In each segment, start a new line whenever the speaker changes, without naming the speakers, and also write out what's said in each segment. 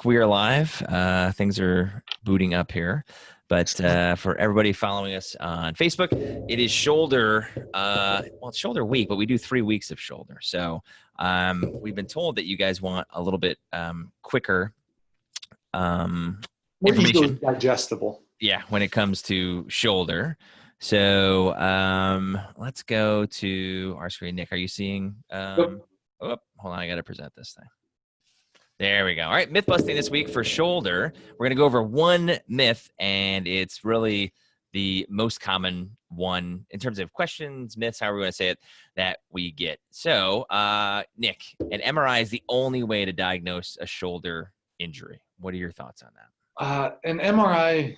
We are live. Things are booting up here. But for everybody following us on Facebook, it is shoulder. Well, it's shoulder week, but we do 3 weeks of shoulder. So we've been told that you guys want a little bit quicker
More easily
information.
digestible.
Yeah, when it comes to shoulder. So let's go to our screen. Nick, are you seeing?
Yep.
Oh, hold on. I got to present this thing. There we go. All right, myth busting this week for shoulder. We're going to go over one myth, and it's really the most common one in terms of questions, myths, however we want to say it, that we get. So, Nick, an MRI is the only way to diagnose a shoulder injury. What are your thoughts on that?
An MRI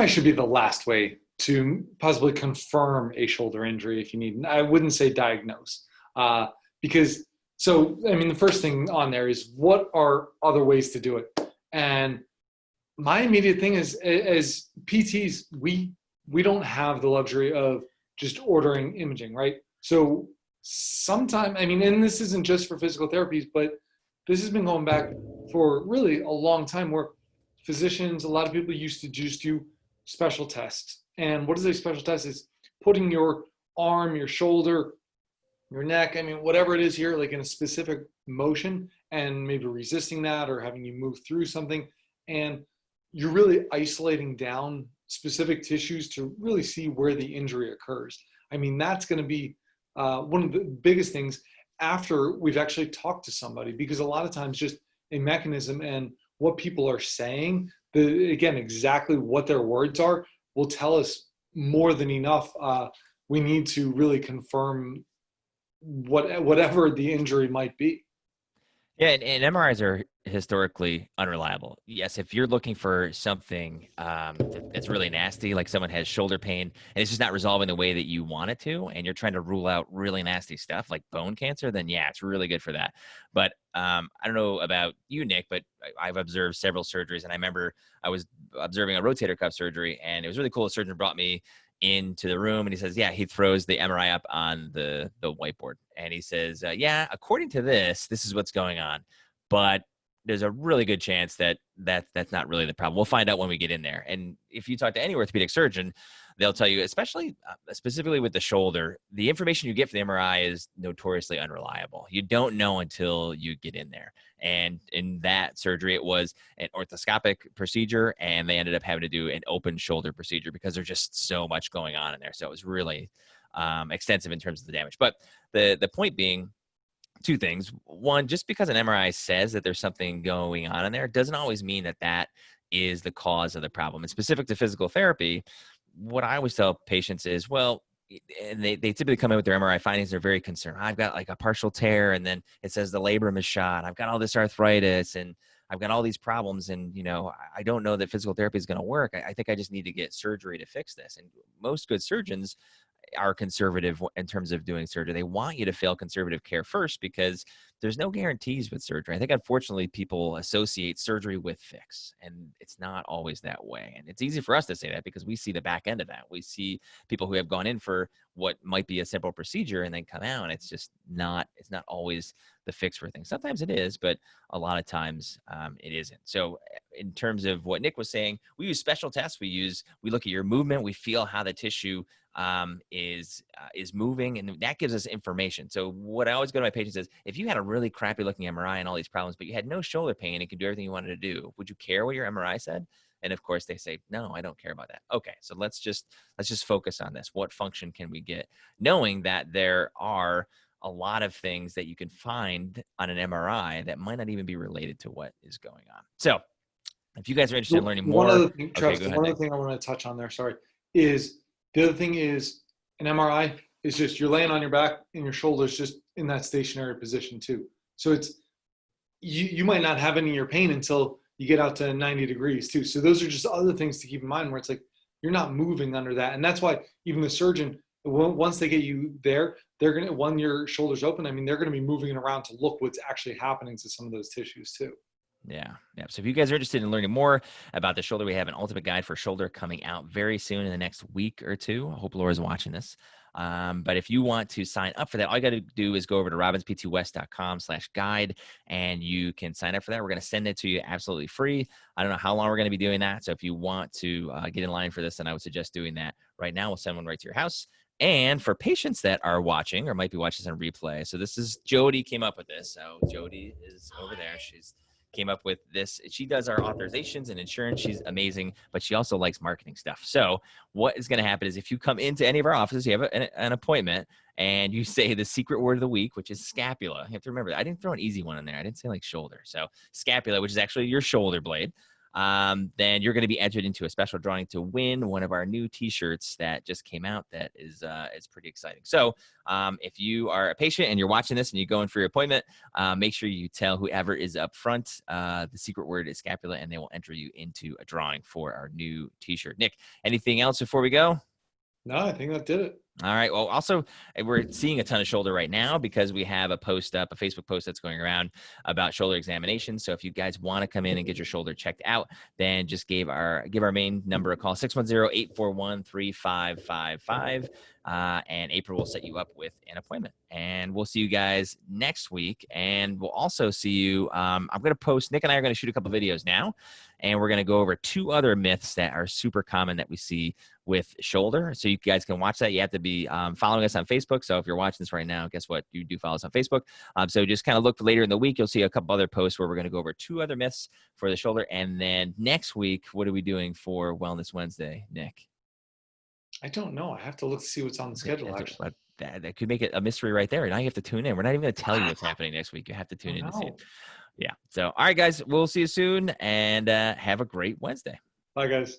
should be the last way to possibly confirm a shoulder injury if you need. I wouldn't say diagnose, because the first thing on there is what are other ways to do it, and my immediate thing is, as PTs, we don't have the luxury of just ordering imaging, right? So sometimes, and this isn't just for physical therapies, but this has been going back for really a long time, where physicians, a lot of people used to just do special tests. And what is a special test? Is putting your arm, your shoulder, your neck, whatever it is here, like in a specific motion, and maybe resisting that or having you move through something. And you're really isolating down specific tissues to really see where the injury occurs. That's going to be one of the biggest things after we've actually talked to somebody, because a lot of times just a mechanism and what people are saying, again, exactly what their words are, will tell us more than enough. We need to really confirm whatever the injury might be.
Yeah, and MRIs are historically unreliable. Yes, if you're looking for something that's really nasty, like someone has shoulder pain and it's just not resolving the way that you want it to, and you're trying to rule out really nasty stuff like bone cancer, then yeah, it's really good for that. But I don't know about you, Nick, but I've observed several surgeries, and I remember I was observing a rotator cuff surgery, and it was really cool. The surgeon brought me into the room, and he says, yeah, he throws the MRI up on the whiteboard, and he says, yeah, according to this is what's going on, but there's a really good chance that's not really the problem. We'll find out when we get in there. And if you talk to any orthopedic surgeon, they'll tell you, especially specifically with the shoulder, the information you get from the MRI is notoriously unreliable. You don't know until you get in there. And in that surgery, it was an orthoscopic procedure, and they ended up having to do an open shoulder procedure because there's just so much going on in there. So it was really extensive in terms of the damage. But the point being, two things. One, just because an MRI says that there's something going on in there doesn't always mean that is the cause of the problem. And specific to physical therapy, what I always tell patients is, well, and they typically come in with their MRI findings. They're very concerned. I've got like a partial tear, and then it says the labrum is shot. I've got all this arthritis, and I've got all these problems, and I don't know that physical therapy is going to work. I think I just need to get surgery to fix this. And most good surgeons are conservative in terms of doing surgery. They want you to fail conservative care first, because there's no guarantees with surgery. I think, unfortunately, people associate surgery with fix, and it's not always that way. And it's easy for us to say that because we see the back end of that. We see people who have gone in for what might be a simple procedure and then come out, and it's not always the fix for things. Sometimes it is, but a lot of times it isn't. So in terms of what Nick was saying, we use special tests. We look at your movement. We feel how the tissue is moving, and that gives us information. So what I always go to my patients is, if you had a really crappy looking MRI and all these problems, but you had no shoulder pain and could do everything you wanted to do, would you care what your MRI said? And of course they say, no, I don't care about that. Okay, so let's just focus on this. What function can we get? Knowing that there are a lot of things that you can find on an MRI that might not even be related to what is going on. So if you guys are interested in learning
One
more,
other thing,
okay,
Travis,
go ahead,
one
Nick.
other thing I want to touch on there, sorry, is the other thing is an MRI is just you're laying on your back and your shoulders just in that stationary position too. So it's you might not have any of your pain until you get out to 90 degrees too. So those are just other things to keep in mind, where it's like you're not moving under that. And that's why even the surgeon, once they get you there, they're going to, when your shoulders open, they're going to be moving it around to look what's actually happening to some of those tissues too.
Yeah. So if you guys are interested in learning more about the shoulder, we have an ultimate guide for shoulder coming out very soon in the next week or two. I hope Laura's watching this. But if you want to sign up for that, all you got to do is go over to robbinspt2west.com/guide, and you can sign up for that. We're going to send it to you absolutely free. I don't know how long we're going to be doing that. So if you want to get in line for this, then I would suggest doing that right now. We'll send one right to your house. And for patients that are watching or might be watching this on replay, so this is Jody came up with this. So Jody is over there. She's came up with this. She does our authorizations and insurance. She's amazing, but she also likes marketing stuff. So what is going to happen is if you come into any of our offices, you have an appointment, and you say the secret word of the week, which is scapula. You have to remember, I didn't throw an easy one in there. I didn't say like shoulder. So scapula, which is actually your shoulder blade. Then you're going to be entered into a special drawing to win one of our new T-shirts that just came out. That is pretty exciting. So if you are a patient and you're watching this and you go in for your appointment, make sure you tell whoever is up front the secret word is scapula, and they will enter you into a drawing for our new T-shirt. Nick, anything else before we go?
No, I think that did it.
All right. Well, also, we're seeing a ton of shoulder right now because we have a post up, a Facebook post that's going around about shoulder examinations. So if you guys want to come in and get your shoulder checked out, then just give our main number a call, 610-841-3555. And April will set you up with an appointment. And we'll see you guys next week. And we'll also see you. I'm going to post, Nick and I are going to shoot a couple videos now. And we're going to go over 2 other myths that are super common that we see with shoulder. So you guys can watch that. You have to be following us on Facebook. So if you're watching this right now, guess what? You do follow us on Facebook. So just kind of look later in the week. You'll see a couple other posts where we're going to go over 2 other myths for the shoulder. And then next week, what are we doing for Wellness Wednesday, Nick?
I don't know. I have to look to see what's on the schedule, actually.
That could make it a mystery right there. Now you have to tune in. We're not even going to tell you what's happening next week. You have to tune in to see it. Yeah. So, all right, guys, we'll see you soon, and have a great Wednesday.
Bye, guys.